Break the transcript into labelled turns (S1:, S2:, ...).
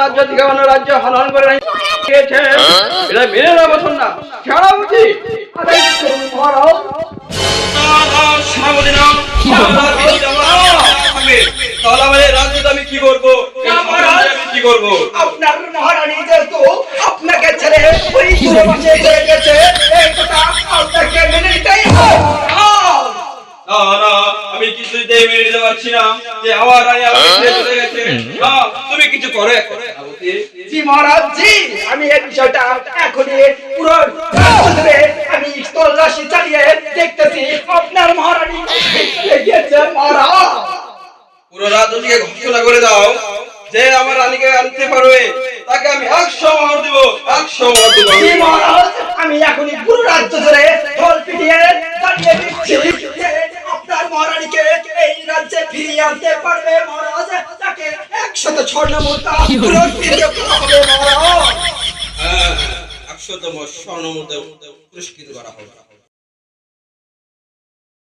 S1: রাজ্য থেকে অন্য রাজ্য হনন করে গিয়েছে, এটা মেনে নেওয়া পছন্দ না, ছাড়া উচিত।
S2: মহারাজ
S1: সেনাপতি না, তাহলে আমাদের রাজ্যে আমি কি করবো? আমি কি করবো?
S2: আপনার মহারানী যেহেতু আপনাকে ছেড়ে ওই দূরবাসে চলে গেছে, এই কথা আপনাকে মেনে নিতেই হবে।
S1: না না, আমি কিছুতেই মেনে নিতে পারছি না যে আমার রানী আমাকে ছেড়ে চলে গেছে। না, তুমি কিছু করো সেনাপতি।
S2: জি মহারাজ জি, আমি এই বিষয়টা এখনই পুরো রাজ্যে আমি তল্লাশি চালিয়ে দেখতেছি আপনার মহারানী কোথায় গিয়েছে। মহারাজ
S1: পুরো রাজ্য থেকে ঘোষণা করে দাও যে আমার রানীকে আনতে পারবে তাকে আমি 100 মোহর দিব, 100 মোহর দিব।
S2: জি মহারাজ, আমি এখনই পুরো রাজ্য জুড়ে ঢোল পিটিয়ে দাঁড়িয়ে দিচ্ছি যে আপনার মহারানীকে এই রাজ্যে ফিরিয়ে আনতে পারবে মহারাজ, তাকে 100 স্বর্ণ মুদ্রা পুরস্কৃত করা হবে মহারাজ।
S1: হ্যাঁ, 100 স্বর্ণ মুদ্রা পুরস্কৃত করা হবে।